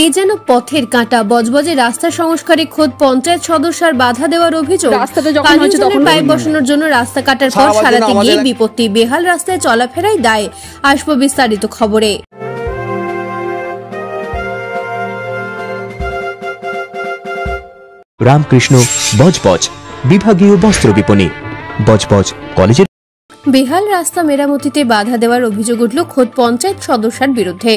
এ যেন পথের কাঁটা। বজবজে রাস্তা সংস্কারে খোদ পঞ্চায়েত সদস্যের বাধা দেওয়ার অভিযোগ। পাইপ বসানোর জন্য রাস্তা কাটার পর সারাতে গিয়ে বিপত্তি। বেহাল রাস্তায় চলাফেরাই দায়। আসবো বিস্তারিত খবরে। রামকৃষ্ণ বজবজ বিভাগীয় বস্ত্র বিপণী, বজবজ কলেজের। বেহাল রাস্তা মেরামতিতে বাধা দেওয়ার অভিযোগ উঠল খোদ পঞ্চায়েত সদস্যের বিরুদ্ধে।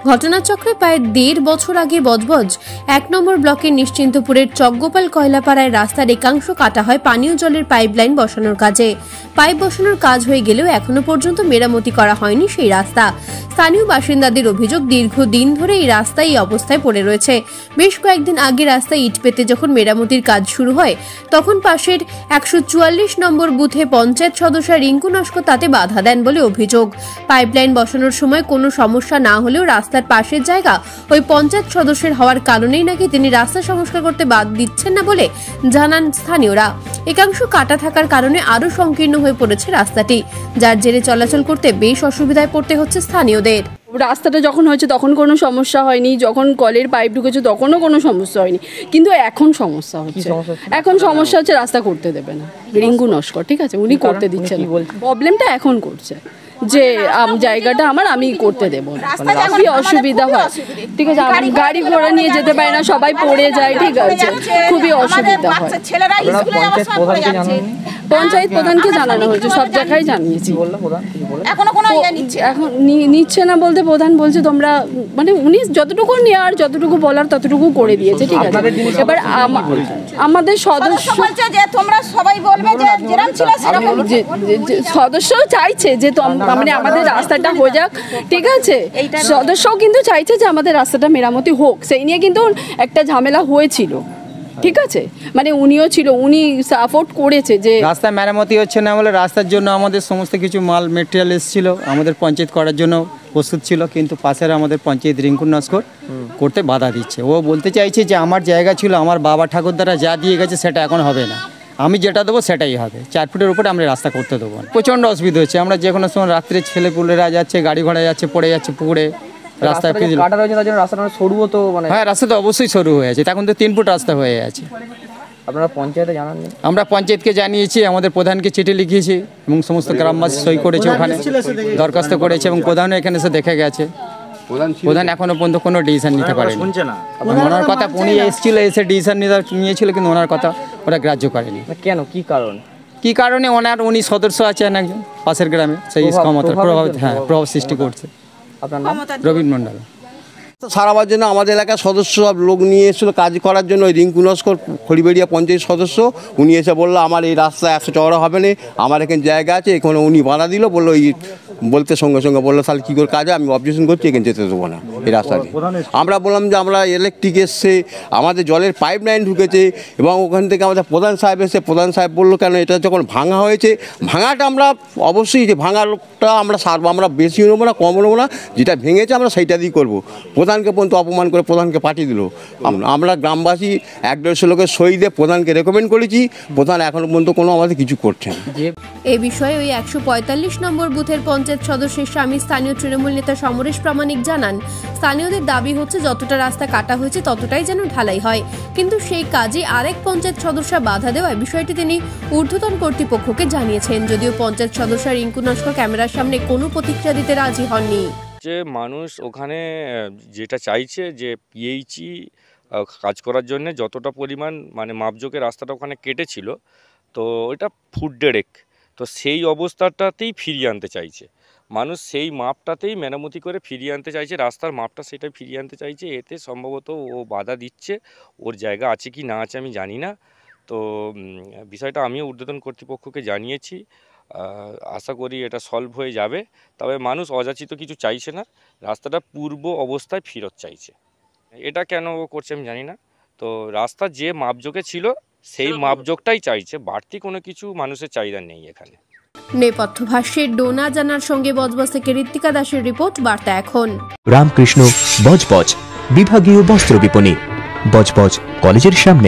ঘটনাচক্রে প্রায় 1.5 বছর আগে বজবজ 1 নম্বর ব্লকের নিশ্চিন্তপুরের চকগোপাল কয়লাপাড়ায় রাস্তার একাংশ কাটা হয় পানীয় জলের পাইপলাইন বসানোর কাজে। পাইপ বসানোর কাজ হয়ে গেলেও এখনো পর্যন্ত মেরামতি করা হয়নি সেই রাস্তা। স্থানীয় বাসিন্দাদের অভিযোগ, দীর্ঘদিন ধরে এই রাস্তা এই অবস্থায় পড়ে রয়েছে। বেশ কয়েকদিন আগে রাস্তায় ইট পেতে যখন মেরামতির কাজ শুরু হয়, তখন পাশের 144 নম্বর বুথে পঞ্চায়েত সদস্য রিঙ্কু নস্কর তাতে বাধা দেন বলে অভিযোগ। পাইপলাইন বসানোর সময় কোনো সমস্যা না হলেও রাস্তার পাশের জায়গা ওই পঞ্চায়েত সদস্যের হওয়ার কারণেই নাকি তিনি রাস্তা সংস্কার করতে বাদ দিচ্ছেন না বলে জানান স্থানীয়রা। একাংশ কাটা থাকার কারণে আরো সংকীর্ণ হয়ে পড়েছে রাস্তাটি, যার জেরে চলাচল করতে বেশ অসুবিধায় পড়তে হচ্ছে স্থানীয়দের। রাস্তাটা যখন হয়েছে তখন কোনো সমস্যা হয়নি, যখন কলের পাইপ ঢুকেছে তখনও কোনো সমস্যা হয়নি, কিন্তু এখন সমস্যা হচ্ছে। এখন সমস্যা হচ্ছে রাস্তা করতে দেবে না রিঙ্কু নস্কর, ঠিক আছে, উনি করতে দিচ্ছেন। প্রবলেমটা এখন করছে যে জায়গাটা আমার, আমি করতে দেবো না, খুবই অসুবিধা হয়, ঠিক আছে। গাড়ি ঘোড়া নিয়ে যেতে পারে না, সবাই পড়ে যায়, ঠিক আছে, খুবই অসুবিধা হয়। পঞ্চায়েত প্রধানকে জানানো হয়েছে, সব জায়গায় জানিয়েছি, এখন নিচ্ছে না বলতে প্রধান বলছে তোমরা, মানে উনি যতটুকু নেওয়ার যতটুকু বলার ততটুকু করে দিয়েছে, ঠিক আছে। এবার আমাদের সদস্যও চাইছে যে মানে আমাদের রাস্তাটা হয়ে যাক, ঠিক আছে। সদস্যও কিন্তু চাইছে যে আমাদের রাস্তাটা মেরামতি হোক, সেই নিয়ে কিন্তু একটা ঝামেলা হয়েছিল, ঠিক আছে। মানে উনিও ছিল, উনি সাপোর্ট করেছে যে রাস্তা মেরামতি হচ্ছে না বলে রাস্তার জন্য আমাদের সমস্ত কিছু মাল মেটেরিয়াল এসেছিল, আমাদের পঞ্চায়েত করার জন্য প্রস্তুত ছিল, কিন্তু পাশের আমাদের পঞ্চায়েত রিঙ্কু নস্কর করতে বাধা দিচ্ছে। ও বলতে চাইছে যে আমার জায়গা ছিল, আমার বাবা ঠাকুরদারা যা দিয়ে গেছে সেটা এখন হবে না, আমি যেটা দেবো সেটাই হবে। 4 ফুটের উপরে আমরা রাস্তা করতে দেবো না। প্রচণ্ড অসুবিধা হচ্ছে। আমরা যে কোনো সময় রাত্রে ছেলেপুলেরা যাচ্ছে, গাড়ি ঘোড়া যাচ্ছে, পড়ে যাচ্ছে পুকুরে। রাস্তায় কাটা রয়েছে, তার জন্য রাস্তাটা সরুও তো, মানে হ্যাঁ, রাস্তা তো অবশ্যই সরু হয়ে আছে, এখন তো 3 ফুট রাস্তা হয়ে আছে। আপনারা পঞ্চায়েতে জানাননি? আমরা পঞ্চায়েতকে জানিয়েছি, আমাদের প্রধানকে চিঠি লিখিয়েছি এবং সমস্ত গ্রামবাসী সই করেছে, ওখানে দরখাস্ত করেছে এবং প্রধানও এখানে এসে দেখে গেছে। প্রধান এখনো পর্যন্ত কোনো ডিসিশন নিতে পারেনি। ওনার কথা, উনি এসেছিল, এসে ডিসিশন নিয়েছিল, কিন্তু ওনার কথা ওরা গ্রাহ্য করেনি। কেন, কি কারণে? উনি সদস্য আছেন একজন পাশের গ্রামে, সেই ক্ষমতার প্রভাব সৃষ্টি করছে। আপনার নাম? রবীন মন্ডল। সারাবার জন্য আমাদের এলাকার সদস্য সব লোক নিয়ে এসেছিলো কাজ করার জন্য। ওই রিঙ্কু নস্কর খড়িবেড়িয়া পঞ্চায়েত সদস্য, উনি এসে বললো আমার এই রাস্তা 100 চওড়া হবে না, আমার এখানে জায়গা আছে, এখানে উনি বাধা দিল, বললো এই বলতে সঙ্গে সঙ্গে বললো তাহলে কী করে কাজ, আমি অবজেকশন করছি, এখানে যেতে দেবো না এই রাস্তাতে। আমরা বললাম যে আমরা ইলেকট্রিক এসছে, আমাদের জলের পাইপ লাইন ঢুকেছে, এবং ওখান থেকে আমাদের প্রধান সাহেব এসে, প্রধান সাহেব বললো কেন এটা যখন ভাঙা হয়েছে, ভাঙাটা আমরা অবশ্যই যে ভাঙাটা আমরা সারবো, আমরা বেশি নেবো না, কম নেবো না, যেটা ভেঙেছে আমরা সেইটা দিয়ে করবো। প্রধানকে পর্যন্ত অপমান করে প্রধানকে পাঠিয়ে দিল। আমরা গ্রামবাসী 1-150 লোকের সই দিয়ে প্রধানকে রেকমেন্ড করেছি, প্রধান এখনো পর্যন্ত কোনো আমাদের কিছু করছেন। এ বিষয়ে ওই 145 নম্বর বুথের পঞ্চায়েত সদস্যের স্বামী স্থানীয় তৃণমূল নেতা সমরেশ প্রামাণিক জানান, স্থানীয়দের দাবি হচ্ছে যতটা রাস্তা কাটা হয়েছে ততটাই যেন ঢালাই হয়, কিন্তু সেই কাজে আরেক পঞ্চায়েত সদস্য বাধা দেওয়ায় বিষয়টি তিনি ঊর্ধ্বতন কর্তৃপক্ষকে জানিয়েছেন। যদিও পঞ্চায়েত সদস্য রিঙ্কু নস্কর ক্যামেরার সামনে কোনো প্রতিক্রিয়া দিতে রাজি হননি। যে মানুষ ওখানে যেটা চাইছে যে পিএইচই কাজ করার জন্য যতটা পরিমাণ মানে মাপজোকের রাস্তাটা ওখানে কেটেছিল, তো ওইটা ফুট 1.5, তো সেই অবস্থাটাতেই ফিরিয়ে আনতে চাইছে মানুষ, সেই মাপটাতেই মেরামতি করে ফিরিয়ে আনতে চাইছে, রাস্তার মাপটা সেটাই ফিরিয়ে আনতে চাইছে। এতে সম্ভবত ও বাধা দিচ্ছে, ওর জায়গা আছে কি না আছে আমি জানি না। তো বিষয়টা আমিও ঊর্ধ্বতন কর্তৃপক্ষকে জানিয়েছি, আশা করি এটা সলভ হয়ে যাবে। তবে মানুষ অযাচিত কিছু চাইছে না, রাস্তাটা পূর্ব অবস্থায় ফেরত চাইছে। এটা কেন করছে আমি জানি না। তো রাস্তা যে মাপজোকে ছিল সেই মাপজোকটাই চাইছে, বাড়তি কোনো কিছু মানুষের চাহিদা নেই এখানে। নেপথ্য ভাষ্যে ডোনা জানার সঙ্গে বজবজ থেকে ঋত্বিকা দাসের রিপোর্ট, বার্তা এখন। রামকৃষ্ণ বজবজ বিভাগীয় বস্ত্র বিপণী, বজবজ কলেজের সামনে।